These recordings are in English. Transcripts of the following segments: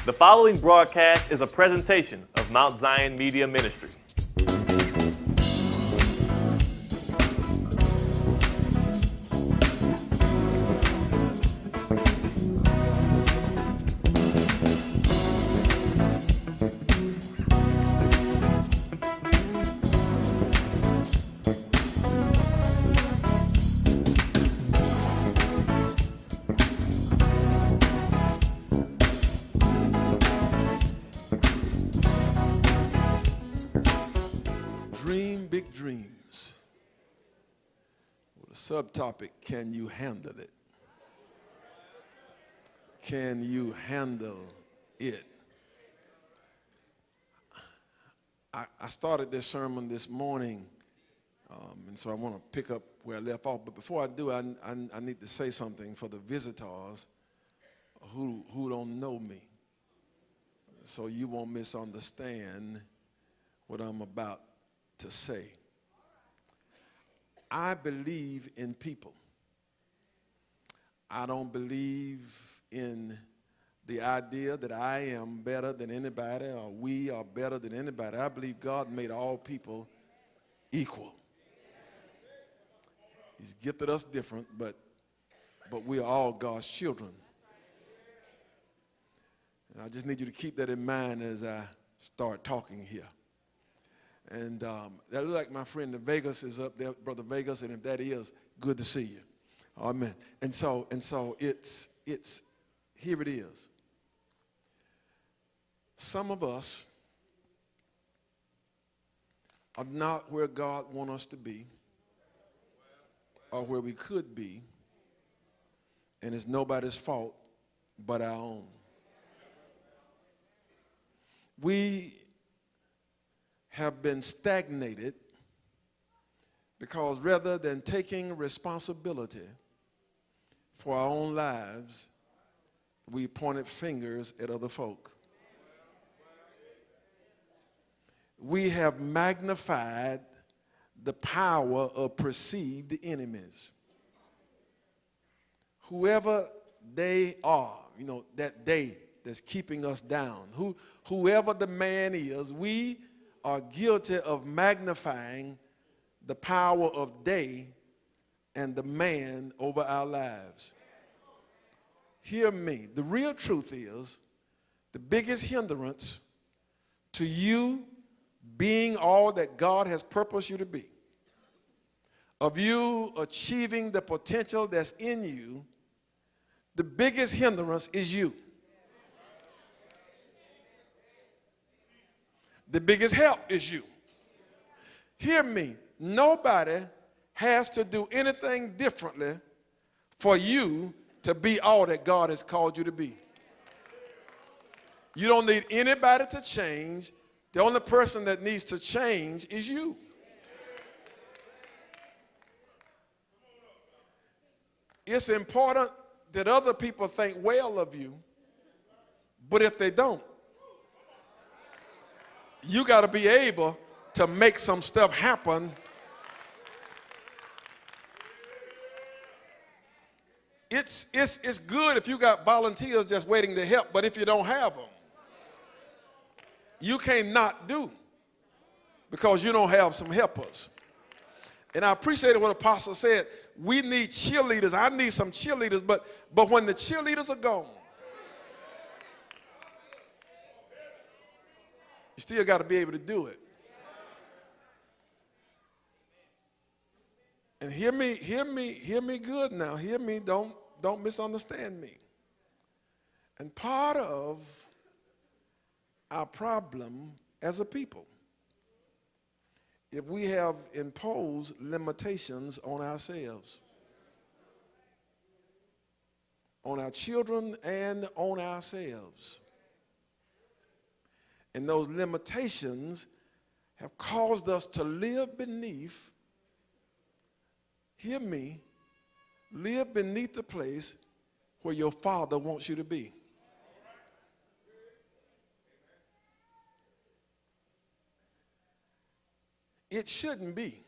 The following broadcast is a presentation of Mount Zion Media Ministry. Dream big dreams. With a subtopic, can you handle it? Can you handle it? I started this sermon this morning, and so I want to pick up where I left off. But before I do, I need to say something for the visitors who don't know me, so you won't misunderstand what I'm about to say. I believe in people. I don't believe in the idea that I am better than anybody or we are better than anybody. I believe God made all people equal. He's gifted us different, but we are all God's children. And I just need you to keep that in mind as I start talking here. And that looks like my friend Vegas is up there, Brother Vegas, and if that is, good to see you. Amen. And so it's here it is. Some of us are not where God wants us to be or where we could be, and it's nobody's fault but our own. We have been stagnated because rather than taking responsibility for our own lives, we pointed fingers at other folk. We have magnified the power of perceived enemies. Whoever they are, that they that's keeping us down, whoever the man is, we are guilty of magnifying the power of they and the man over our lives. Hear me. The real truth is the biggest hindrance to you being all that God has purposed you to be, of you achieving the potential that's in you, the biggest hindrance is you. The biggest help is you. Hear me. Nobody has to do anything differently for you to be all that God has called you to be. You don't need anybody to change. The only person that needs to change is you. It's important that other people think well of you, but if they don't, you got to be able to make some stuff happen. It's good if you got volunteers just waiting to help, but if you don't have them, you can't not do because you don't have some helpers. And I appreciated what Apostle said. We need cheerleaders. I need some cheerleaders, but when the cheerleaders are gone, you still got to be able to do it. And hear me good now. Hear me, don't misunderstand me. And part of our problem as a people, if we have imposed limitations on ourselves, on our children and on ourselves. And those limitations have caused us to live beneath, hear me, live beneath the place where your Father wants you to be. It shouldn't be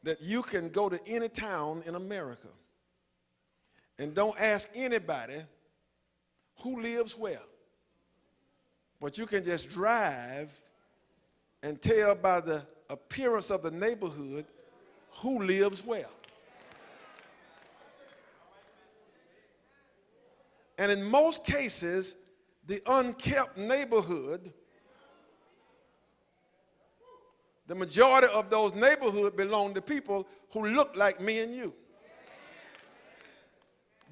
that you can go to any town in America and don't ask anybody who lives where. But you can just drive and tell by the appearance of the neighborhood who lives where. And in most cases, the unkept neighborhood, the majority of those neighborhoods belong to people who look like me and you.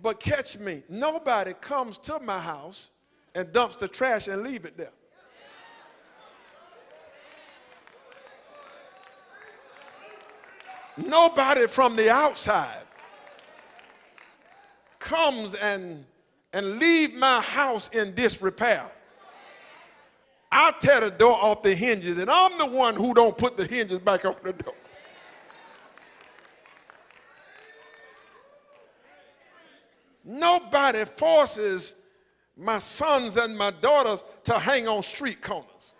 But catch me, nobody comes to my house and dumps the trash and leave it there. Nobody from the outside comes and leave my house in disrepair. I tear the door off the hinges, and I'm the one who don't put the hinges back on the door. Nobody forces my sons and my daughters to hang on street corners.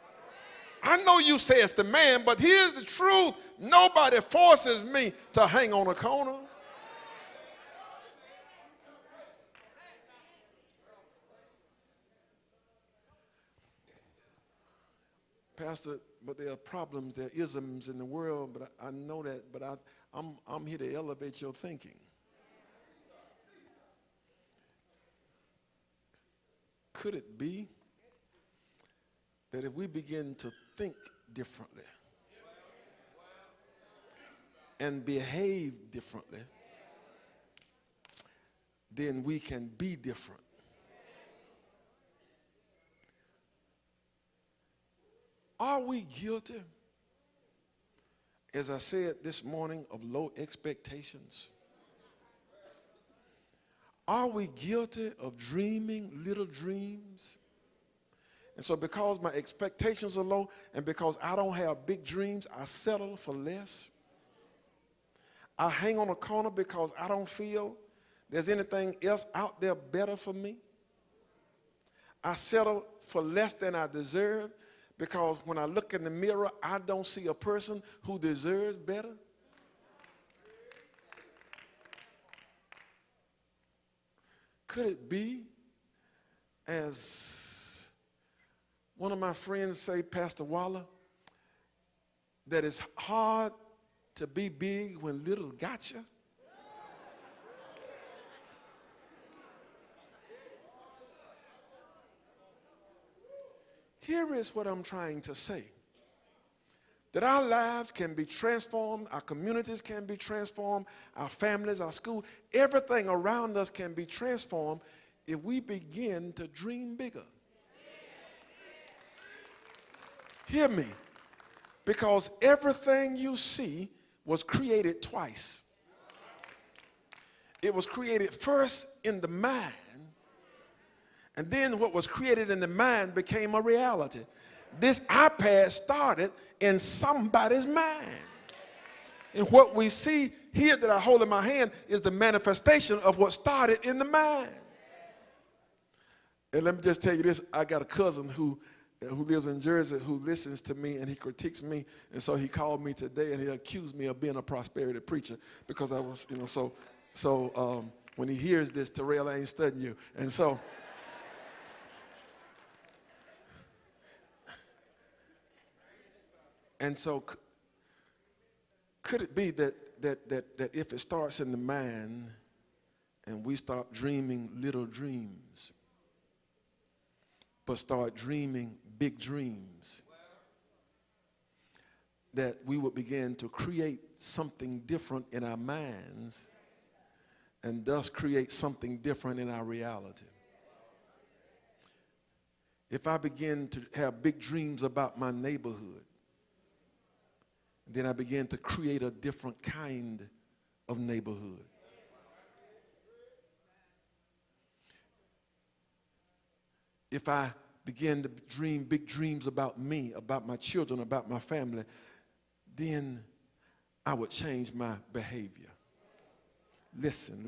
I know you say it's the man, but here's the truth. Nobody forces me to hang on a corner. Pastor, but there are problems, there are isms in the world, but I know that, but I'm here to elevate your thinking. Could it be that if we begin to think differently and behave differently, then we can be different? Are we guilty, as I said this morning, of low expectations? Are we guilty of dreaming little dreams? And so because my expectations are low and because I don't have big dreams, I settle for less. I hang on a corner because I don't feel there's anything else out there better for me. I settle for less than I deserve because when I look in the mirror, I don't see a person who deserves better. Could it be, as one of my friends say, Pastor Waller, that it's hard to be big when little got you? Here is what I'm trying to say. That our lives can be transformed, our communities can be transformed, our families, our school, everything around us can be transformed if we begin to dream bigger. Hear me, because everything you see was created twice. It was created first in the mind, and then what was created in the mind became a reality. This iPad started in somebody's mind. And what we see here that I hold in my hand is the manifestation of what started in the mind. And let me just tell you this, I got a cousin who lives in Jersey who listens to me and he critiques me, and so he called me today and he accused me of being a prosperity preacher because I was, so when he hears this, Terrell, I ain't studying you. And so could it be that if it starts in the mind and we stop dreaming little dreams, but start dreaming big dreams, that we would begin to create something different in our minds and thus create something different in our reality? If I begin to have big dreams about my neighborhood, then I begin to create a different kind of neighborhood. If I begin to dream big dreams about me, about my children, about my family, then I would change my behavior. Listen.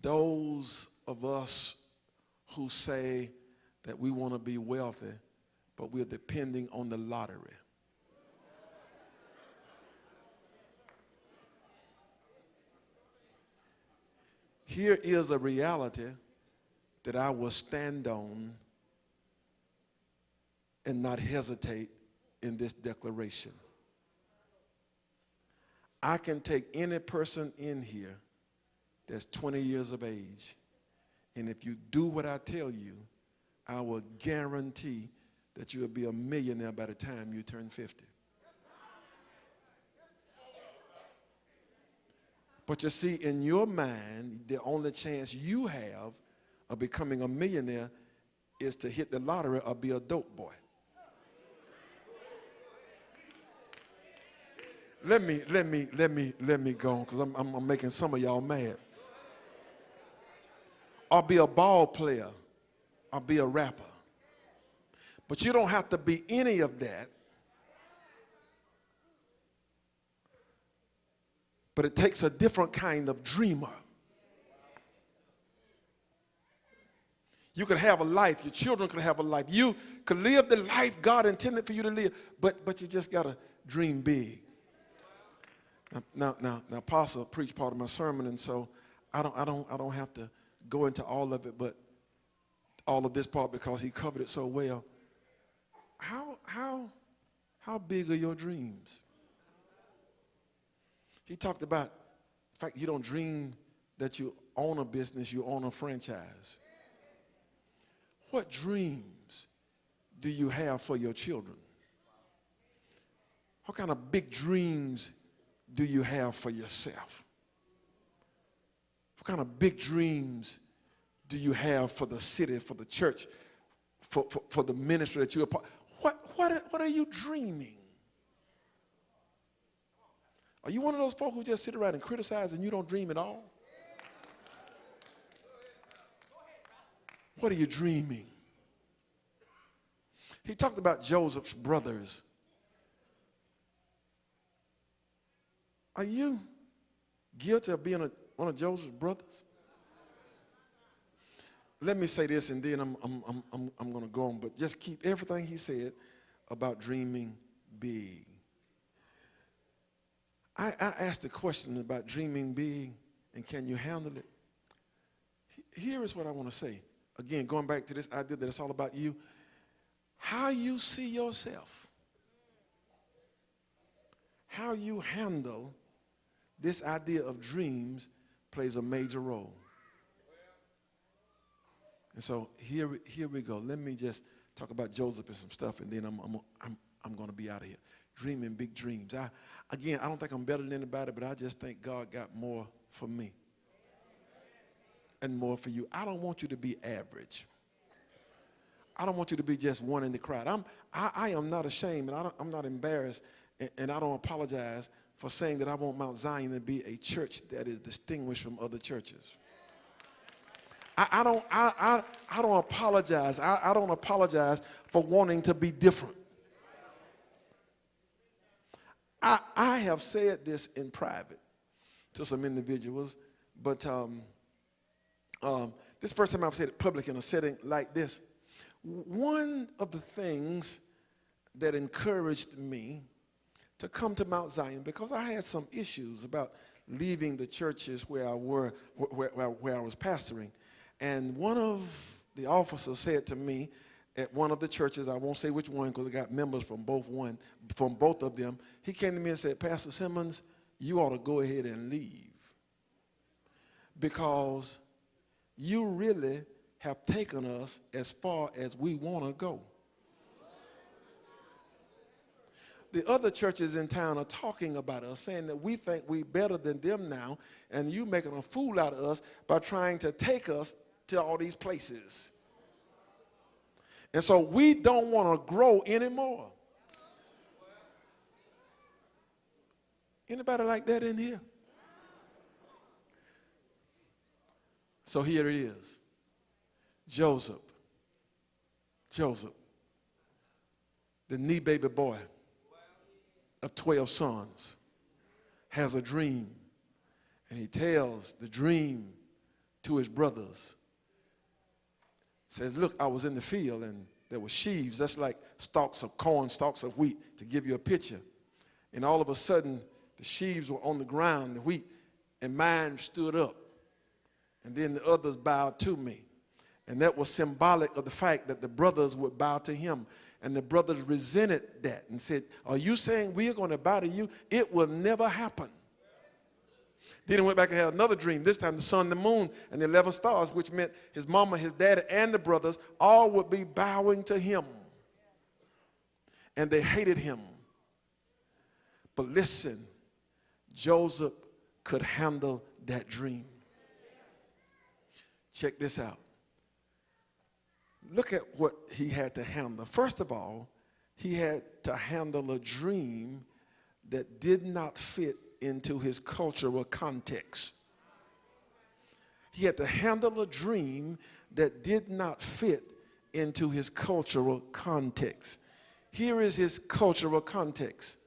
Those of us who say that we want to be wealthy, but we're depending on the lottery. Here is a reality that I will stand on and not hesitate in this declaration. I can take any person in here that's 20 years of age, and if you do what I tell you, I will guarantee that you will be a millionaire by the time you turn 50. But you see, in your mind, the only chance you have of becoming a millionaire is to hit the lottery or be a dope boy. Let me go on, because I'm making some of y'all mad. Or be a ball player, or be a rapper. But you don't have to be any of that. But it takes a different kind of dreamer. You could have a life, your children could have a life. You could live the life God intended for you to live, but you just got to dream big. Now, Apostle preached part of my sermon, and so I don't have to go into all of it, but all of this part because he covered it so well. How big are your dreams? He talked about the fact you don't dream that you own a business, you own a franchise. What dreams do you have for your children? What kind of big dreams do you have for yourself? What kind of big dreams do you have for the city, for the church, for the ministry that you're a part? What are you dreaming? Are you one of those folk who just sit around and criticize and you don't dream at all? What are you dreaming? He talked about Joseph's brothers. Are you guilty of being one of Joseph's brothers? Let me say this, and then I'm going to go on, but just keep everything he said about dreaming big. I asked a question about dreaming big, and can you handle it? Here is what I want to say. Again, going back to this idea that it's all about you. How you see yourself, how you handle this idea of dreams plays a major role. And so here we go. Let me just talk about Joseph and some stuff, and then I'm going to be out of here. Dreaming big dreams. I don't think I'm better than anybody, but I just think God got more for me and more for you. I don't want you to be average. I don't want you to be just one in the crowd. I am not ashamed, and I'm not embarrassed, and I don't apologize for saying that I want Mount Zion to be a church that is distinguished from other churches. I don't apologize. I don't apologize for wanting to be different. I have said this in private to some individuals, but this is the first time I've said it public in a setting like this. One of the things that encouraged me to come to Mount Zion, because I had some issues about leaving the churches where I was pastoring, and one of the officers said to me at one of the churches, I won't say which one because I got members from both of them. He came to me and said, Pastor Simmons, you ought to go ahead and leave, because you really have taken us as far as we want to go. The other churches in town are talking about us, saying that we think we're better than them now, and you making a fool out of us by trying to take us to all these places. And so we don't want to grow anymore. Anybody like that in here? So here it is. Joseph, the knee baby boy of 12 sons, has a dream, and he tells the dream to his brothers. Says, look, I was in the field, and there were sheaves. That's like stalks of corn, stalks of wheat, to give you a picture. And all of a sudden, the sheaves were on the ground, the wheat, and mine stood up. And then the others bowed to me. And that was symbolic of the fact that the brothers would bow to him. And the brothers resented that and said, are you saying we are going to bow to you? It will never happen. Then he went back and had another dream. This time the sun, the moon, and the 11 stars, which meant his mama, his daddy, and the brothers all would be bowing to him. And they hated him. But listen, Joseph could handle that dream. Check this out. Look at what he had to handle. First of all, he had to handle a dream that did not fit into his cultural context. He had to handle a dream that did not fit into his cultural context. Here is his cultural context.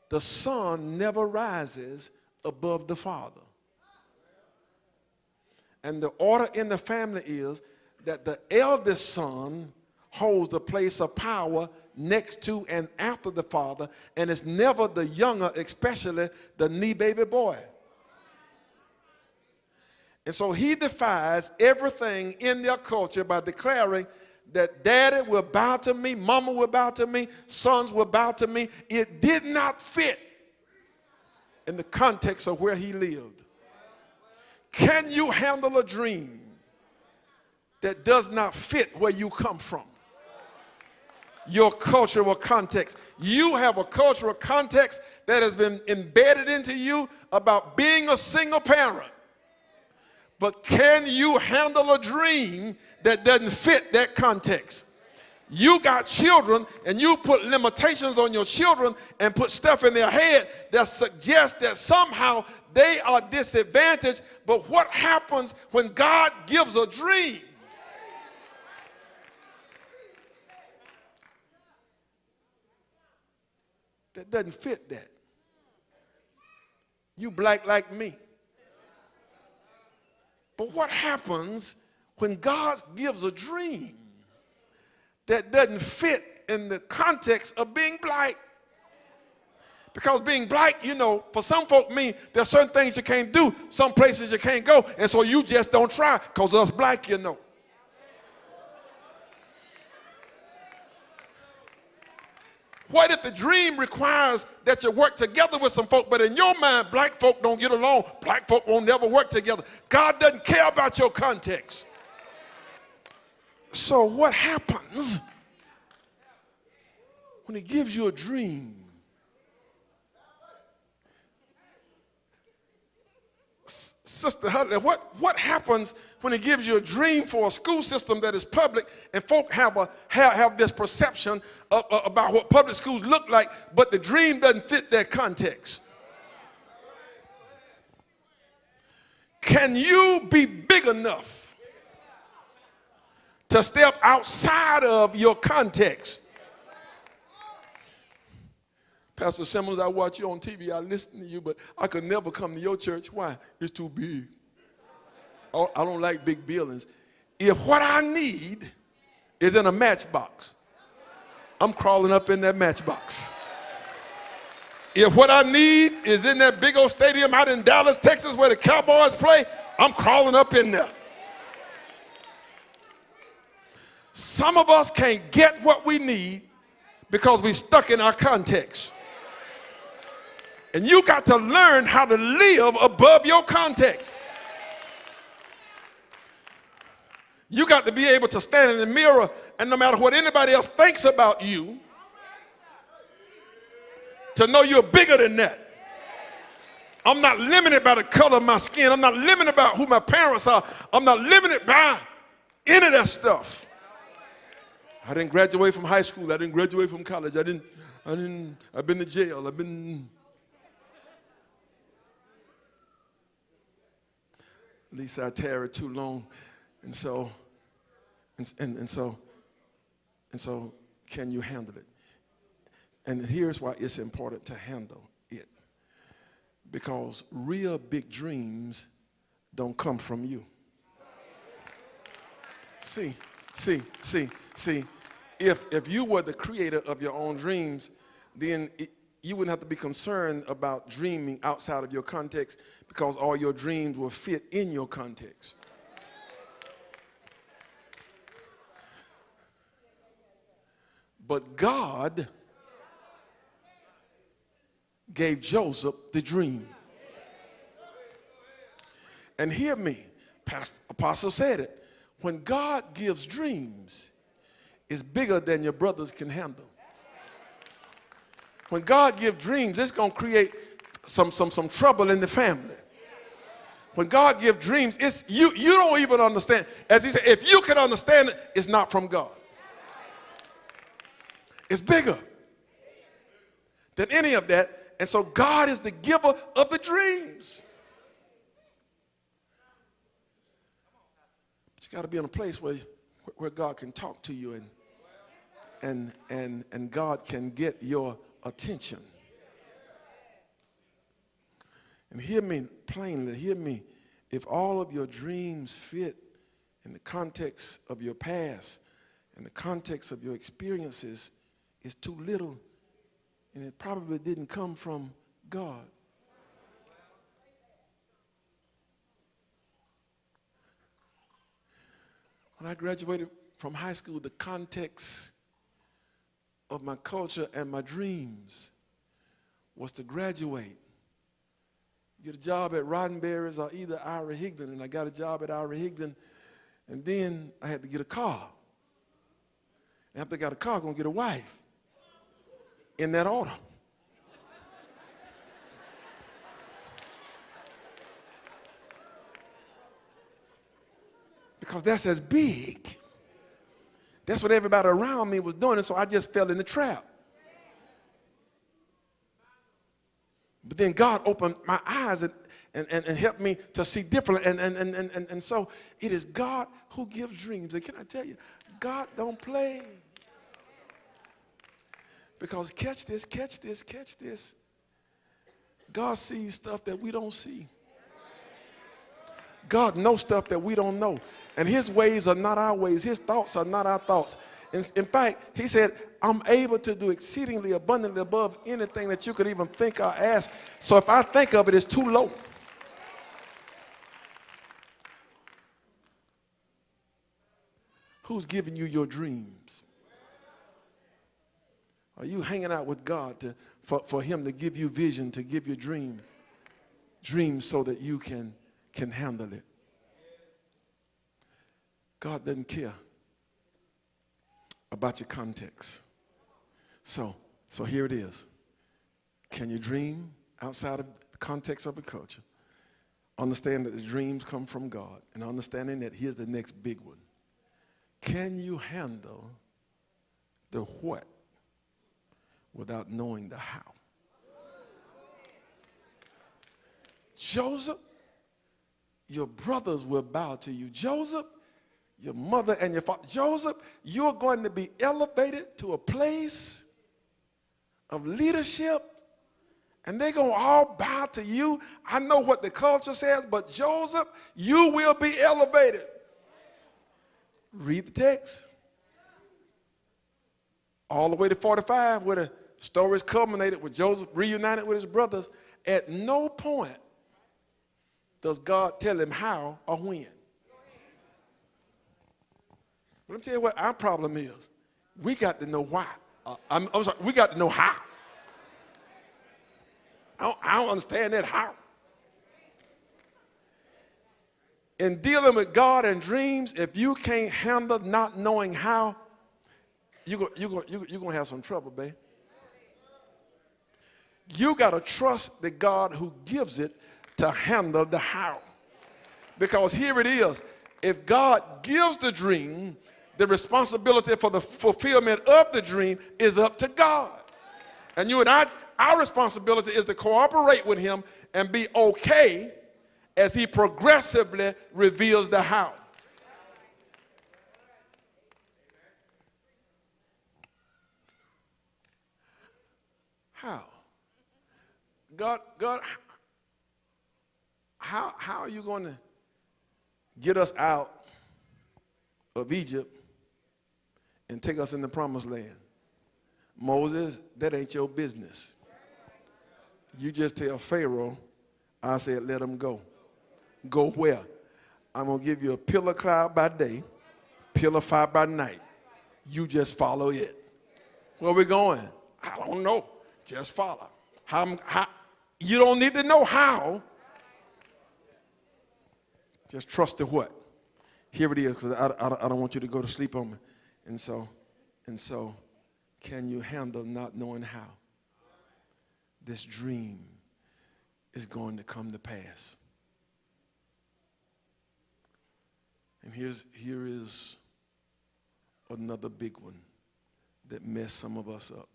The son never rises above the father. And the order in the family is that the eldest son holds the place of power next to and after the father, and it's never the younger, especially the knee baby boy. And so he defies everything in their culture by declaring that daddy will bow to me, mama will bow to me, sons will bow to me. It did not fit in the context of where he lived. Can you handle a dream that does not fit where you come from? Your cultural context. You have a cultural context that has been embedded into you about being a single parent. But can you handle a dream that doesn't fit that context? You got children and you put limitations on your children and put stuff in their head that suggests that somehow they are disadvantaged. But what happens when God gives a dream? That doesn't fit that. You black like me. But what happens when God gives a dream that doesn't fit in the context of being black? Because being black, you know, for some folk mean there's certain things you can't do, some places you can't go, and so you just don't try because us black, you know. What if the dream requires that you work together with some folk, but in your mind, black folk don't get along, black folk won't never work together. God doesn't care about your context. So what happens when he gives you a dream? Sister Hudley, what happens when he gives you a dream for a school system that is public and folk have this perception about what public schools look like, but the dream doesn't fit their context? Can you be big enough to step outside of your context? Pastor Simmons, I watch you on TV, I listen to you, but I could never come to your church. Why? It's too big. I don't like big buildings. If what I need is in a matchbox, I'm crawling up in that matchbox. If what I need is in that big old stadium out in Dallas, Texas, where the Cowboys play, I'm crawling up in there. Some of us can't get what we need because we're stuck in our context. And you got to learn how to live above your context. You got to be able to stand in the mirror, and no matter what anybody else thinks about you, to know you're bigger than that. I'm not limited by the color of my skin. I'm not limited by who my parents are. I'm not limited by any of that stuff. I didn't graduate from high school. I didn't graduate from college. I've been to jail. At least I tarried too long. And so can you handle it? And here's why it's important to handle it. Because real big dreams don't come from you. See, if you were the creator of your own dreams, then you wouldn't have to be concerned about dreaming outside of your context, because all your dreams will fit in your context. But God gave Joseph the dream. And hear me, Apostle said it. When God gives dreams, it's bigger than your brothers can handle. When God gives dreams, it's going to create some trouble in the family. When God gives dreams, it's you don't even understand. As he said, if you can understand it, it's not from God. It's bigger than any of that. And so God is the giver of the dreams. But you got to be in a place where God can talk to you and God can get your attention. And hear me plainly, hear me. If all of your dreams fit in the context of your past, in the context of your experiences, it's too little, and it probably didn't come from God. When I graduated from high school, the context of my culture and my dreams was to graduate, get a job at Roddenberry's or either Ira Higdon, and I got a job at Ira Higdon, and then I had to get a car. And after I got a car, I'm going to get a wife. In that order. Because that's as big. That's what everybody around me was doing, and so I just fell in the trap. But then God opened my eyes and helped me to see differently. And so it is God who gives dreams. And can I tell you, God don't play. Because catch this. God sees stuff that we don't see. God knows stuff that we don't know. And his ways are not our ways. His thoughts are not our thoughts. In fact, he said, I'm able to do exceedingly abundantly above anything that you could even think or ask. So if I think of it, it's too low. Who's giving you your dreams? Are you hanging out with God for him to give you vision, to give you dreams so that you can handle it? God doesn't care about your context. So here it is. Can you dream outside of the context of a culture? Understand that the dreams come from God, and understanding that here's the next big one. Can you handle the what without knowing the how? Joseph, your brothers will bow to you. Joseph, your mother and your father. Joseph, you're going to be elevated to a place of leadership, and they're going to all bow to you. I know what the culture says, but Joseph, you will be elevated. Read the text. All the way to 45, where the stories culminated with Joseph reunited with his brothers. At no point does God tell him how or when. Let me tell you what our problem is. We got to know why. I'm sorry, we got to know how. I don't understand that how. In dealing with God and dreams, if you can't handle not knowing how, you're going to have some trouble, babe. You got to trust the God who gives it to handle the how. Because here it is. If God gives the dream, the responsibility for the fulfillment of the dream is up to God. And you and I, our responsibility is to cooperate with him and be okay as he progressively reveals the how. How? God, how are you going to get us out of Egypt and take us in the promised land? Moses, that ain't your business. You just tell Pharaoh, I said, let him go. Go where? I'm going to give you a pillar cloud by day, pillar fire by night. You just follow it. Where we going? I don't know. Just follow. How, you don't need to know how. Just trust the what. Here it is, because I don't want you to go to sleep on me. And so, can you handle not knowing how this dream is going to come to pass? And here is another big one that messed some of us up.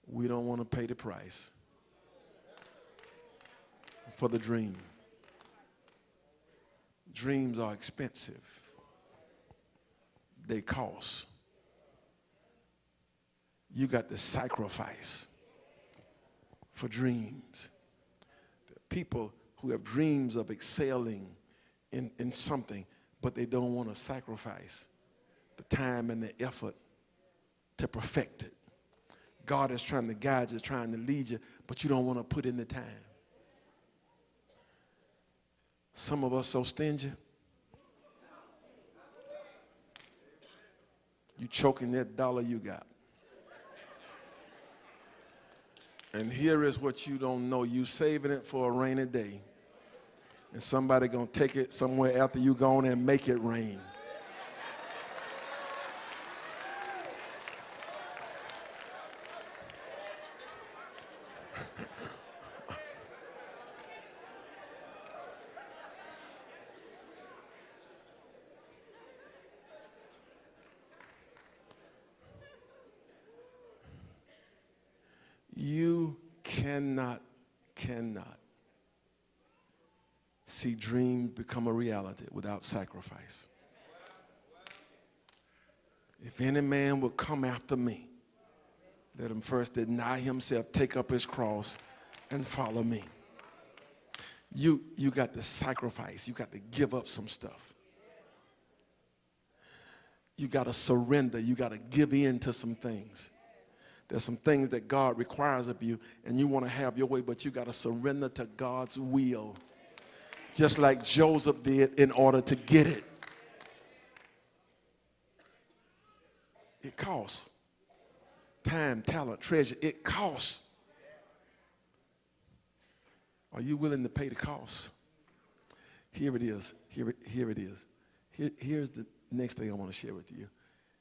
We don't want to pay the price for the dream. Dreams are expensive. They cost. You got to sacrifice for dreams. People who have dreams of excelling in something, but they don't want to sacrifice the time and the effort to perfect it. God is trying to guide you, trying to lead you, but you don't want to put in the time. Some of us so stingy. You choking that dollar you got. And here is what you don't know. You saving it for a rainy day. And somebody gonna take it somewhere after you gone and make it rain. You cannot see dreams become a reality without sacrifice. If any man will come after me, let him first deny himself, take up his cross, and follow me. You got to sacrifice. You got to give up some stuff. You got to surrender. You got to give in to some things. There's some things that God requires of you, and you want to have your way, but you got to surrender to God's will, just like Joseph did in order to get it. It costs. Time, talent, treasure, it costs. Are you willing to pay the cost? Here it is. Here it is. Here's the next thing I want to share with you,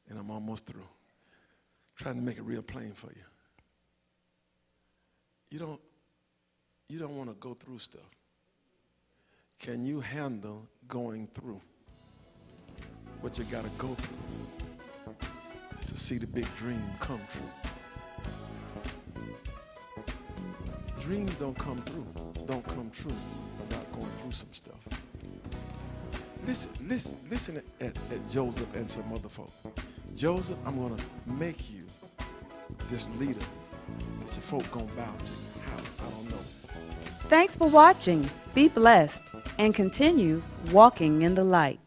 and I'm almost through. Trying to make it real plain for you. You don't want to go through stuff. Can you handle going through what you got to go through to see the big dream come true? Dreams don't come true without going through some stuff. Listen at Joseph and some other folk. Joseph, I'm going to make you this leader that your folk going to bow to. How? I don't know. Thanks for watching. Be blessed and continue walking in the light.